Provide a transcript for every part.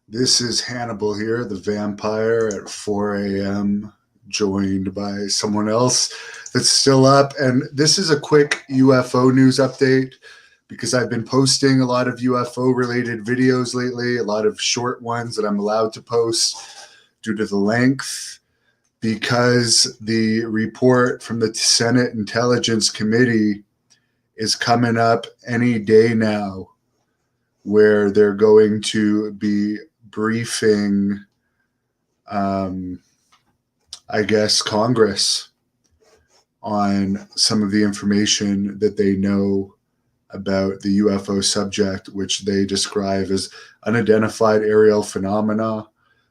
This is Hannibal here, the vampire at 4 a.m., joined by someone else that's still up. And this is a quick UFO news update because I've been posting a lot of UFO related videos lately, a lot of short ones that I'm allowed to post due to the length, because the report from the Senate Intelligence Committee is coming up any day now, where they're going to be briefing, um, I guess, Congress on some of the information that they know about the UFO subject, which they describe as unidentified aerial phenomena.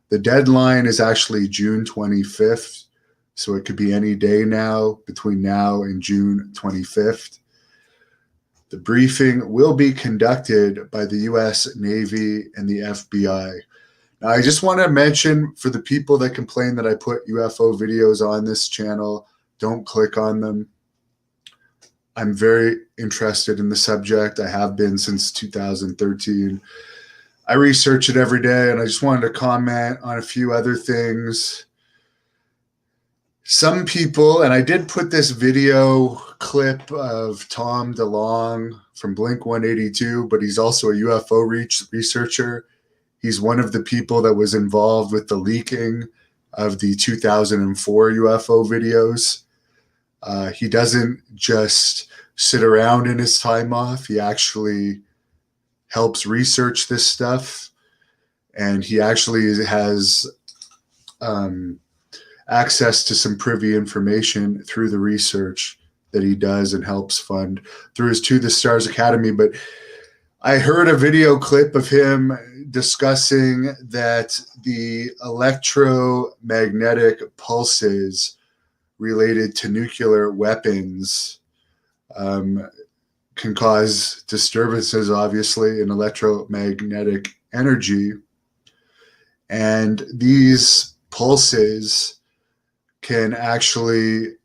The deadline is actually June 25th, so it could be any day now, between now and June 25th. The briefing will be conducted by the US Navy and the FBI. Now, I just want to mention, for the people that complain that I put UFO videos on this channel, don't click on them. I'm very interested in the subject. I have been since 2013. I research it every day, and I just wanted to comment on a few other things. Some people, and I did put this video clip of Tom DeLonge from Blink 182, but he's also a UFO researcher. He's one of the people that was involved with the leaking of the 2004 UFO videos. He doesn't just sit around in his time off. He actually helps research this stuff, and he actually has access to some privy information through the research that he does and helps fund through his To the Stars Academy. But I heard a video clip of him discussing that the electromagnetic pulses related to nuclear weapons can cause disturbances, obviously, in electromagnetic energy. And these pulses can actually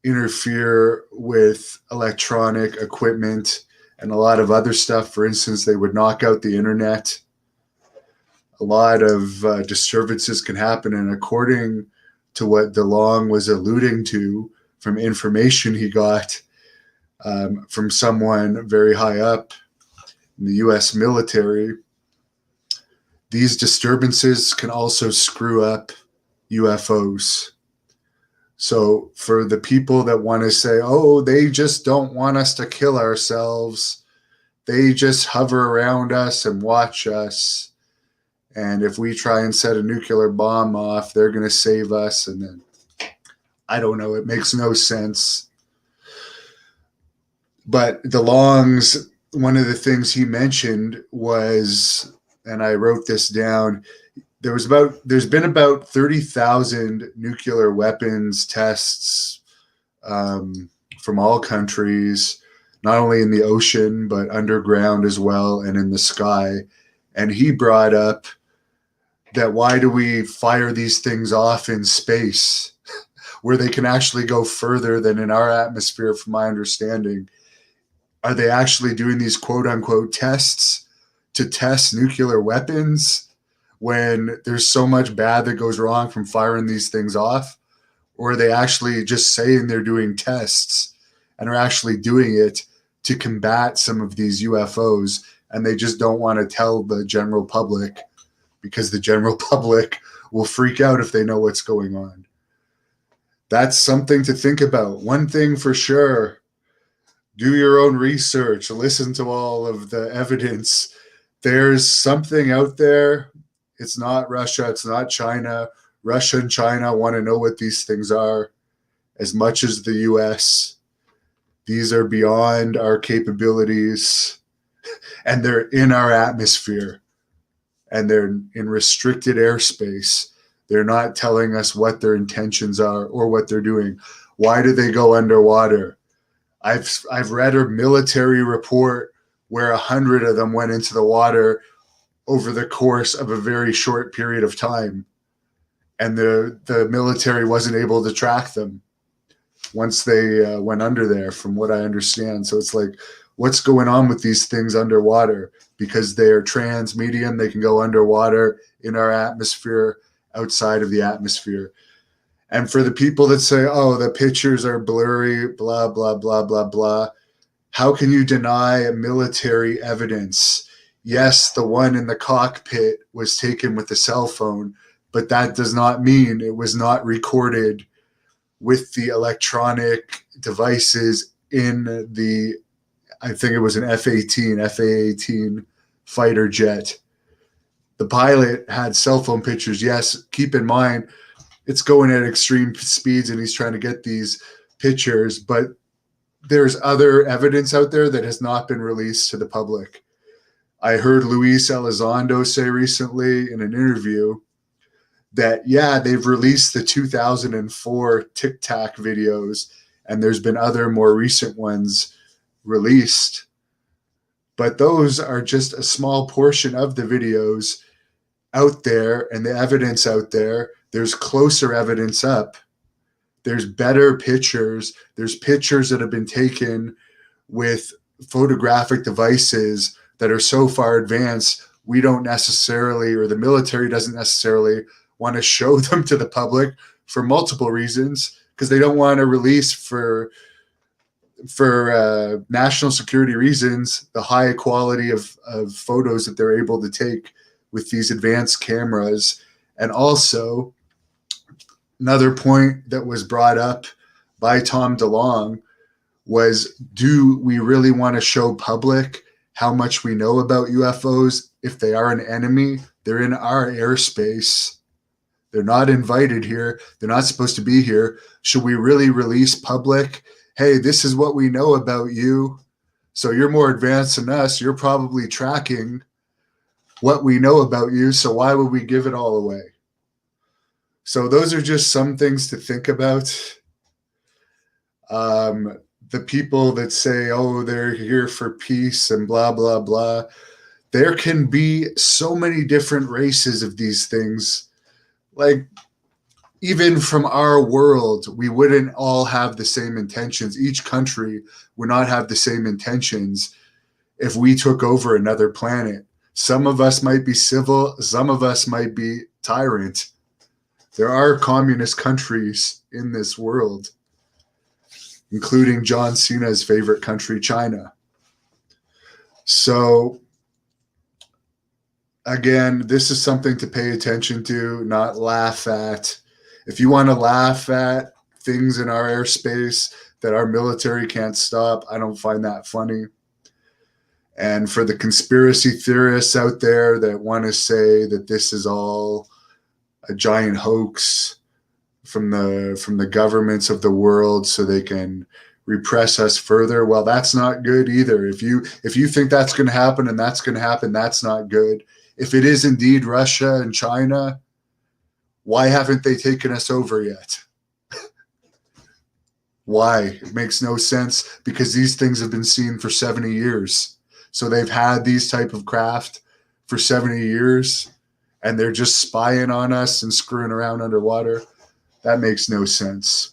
interfere with electronic equipment and a lot of other stuff. For instance, they would knock out the internet. A lot of disturbances can happen. And according to what DeLonge was alluding to from information he got from someone very high up in the US military, these disturbances can also screw up UFOs. So for the people that want to say, oh, they just don't want us to kill ourselves, they just hover around us and watch us, and if we try and set a nuclear bomb off, they're going to save us. And then, I don't know, it makes no sense. But DeLonge's, one of the things he mentioned was, and I wrote this down, there's been about 30,000 nuclear weapons tests from all countries, not only in the ocean, but underground as well, and in the sky. And he brought up that, why do we fire these things off in space where they can actually go further than in our atmosphere? From my understanding, are they actually doing these quote unquote tests to test nuclear weapons when there's so much bad that goes wrong from firing these things off? Or are they actually just saying they're doing tests and are actually doing it to combat some of these UFOs, and they just don't want to tell the general public because the general public will freak out if they know what's going on? That's something to think about. One thing for sure, do your own research, listen to all of the evidence. There's something out there. It's not Russia, it's not China. Russia and China want to know what these things are as much as the US. These are beyond our capabilities, and they're in our atmosphere, and they're in restricted airspace. They're not telling us what their intentions are or what they're doing. Why do they go underwater? I've read a military report where 100 of them went into the water over the course of a very short period of time, and the military wasn't able to track them once they went under there, from what I understand. So it's like, what's going on with these things underwater, because they are transmedium. They can go underwater, in our atmosphere, outside of the atmosphere. And for the people that say, oh, the pictures are blurry, blah, blah, blah, blah, blah, how can you deny military evidence? Yes, the one in the cockpit was taken with a cell phone, but that does not mean it was not recorded with the electronic devices in the, I think it was an FA-18 fighter jet. The pilot had cell phone pictures. Yes, keep in mind, it's going at extreme speeds and he's trying to get these pictures, but there's other evidence out there that has not been released to the public. I heard Luis Elizondo say recently in an interview that, yeah, they've released the 2004 Tic Tac videos, and there's been other more recent ones released. But those are just a small portion of the videos out there and the evidence out there. There's closer evidence up. There's better pictures. There's pictures that have been taken with photographic devices that are so far advanced, we don't necessarily, or the military doesn't necessarily want to show them to the public for multiple reasons, because they don't want to release for national security reasons the high quality of photos that they're able to take with these advanced cameras. And also, another point that was brought up by Tom DeLonge was, do we really want to show public how much we know about UFOs? If they are an enemy, they're in our airspace. They're not invited here. They're not supposed to be here. Should we really release public, hey, this is what we know about you, so you're more advanced than us, you're probably tracking what we know about you, so why would we give it all away? So those are just some things to think about. The people that say, oh, they're here for peace and blah, blah, blah. There can be so many different races of these things. Like, even from our world, we wouldn't all have the same intentions. Each country would not have the same intentions if we took over another planet. Some of us might be civil. Some of us might be tyrant. There are communist countries in this world, including John Cena's favorite country, China. So, again, this is something to pay attention to, not laugh at. If you want to laugh at things in our airspace that our military can't stop, I don't find that funny. And for the conspiracy theorists out there that want to say that this is all a giant hoax from the governments of the world so they can repress us further, well, that's not good either. If you think that's going to happen and that's going to happen, that's not good. If it is indeed Russia and China, why haven't they taken us over yet? Why? It makes no sense, because these things have been seen for 70 years. So they've had these type of craft for 70 years, and they're just spying on us and screwing around underwater. That makes no sense.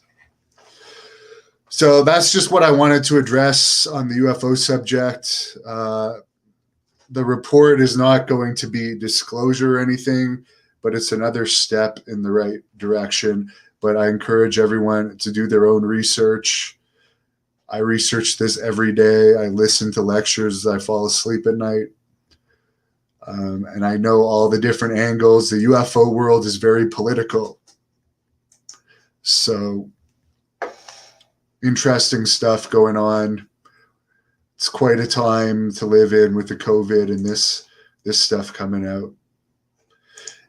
So that's just what I wanted to address on the UFO subject. The report is not going to be disclosure or anything, but it's another step in the right direction. But I encourage everyone to do their own research. I research this every day. I listen to lectures as I fall asleep at night. And I know all the different angles. The UFO world is very political. So, interesting stuff going on. It's quite a time to live in with the COVID and this stuff coming out.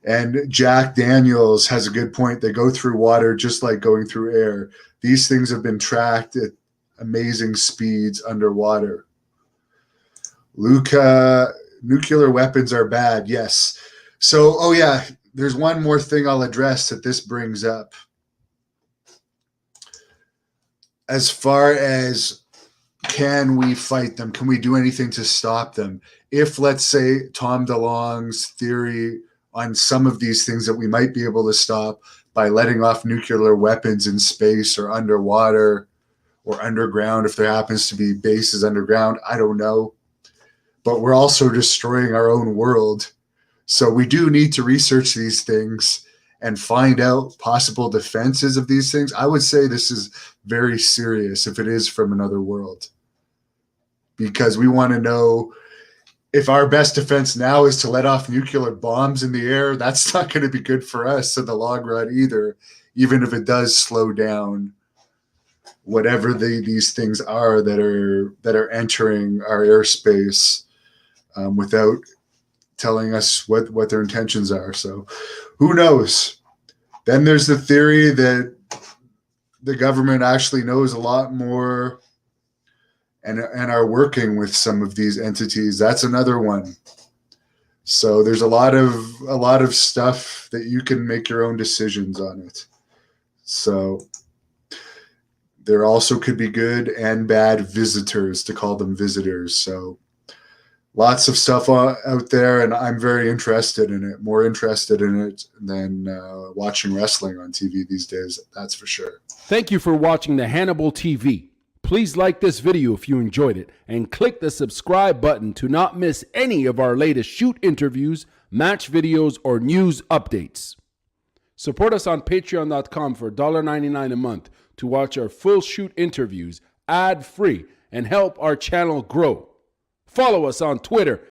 And Jack Daniels has a good point. They go through water just like going through air. These things have been tracked at amazing speeds underwater. Luca, nuclear weapons are bad. Yes. So, oh yeah, there's one more thing I'll address that this brings up. As far as, can we fight them? Can we do anything to stop them? If, let's say, Tom DeLonge's theory on some of these things that we might be able to stop by letting off nuclear weapons in space or underwater, or underground, if there happens to be bases underground. I don't know. But we're also destroying our own world. So we do need to research these things and find out possible defenses of these things. I would say this is very serious if it is from another world, because we want to know if our best defense now is to let off nuclear bombs in the air. That's not going to be good for us in the long run either, even if it does slow down whatever these things are that are entering our airspace without telling us what their intentions are. So who knows? Then there's the theory that the government actually knows a lot more and are working with some of these entities. That's another one. So there's a lot of stuff that you can make your own decisions on it. So there also could be good and bad visitors, to call them visitors. So lots of stuff out there, and I'm very interested in it, more interested in it than watching wrestling on TV these days, that's for sure. Thank you for watching the Hannibal TV. Please like this video if you enjoyed it, and click the subscribe button to not miss any of our latest shoot interviews, match videos, or news updates. Support us on patreon.com for $1.99 a month to watch our full shoot interviews ad-free and help our channel grow. Follow us on Twitter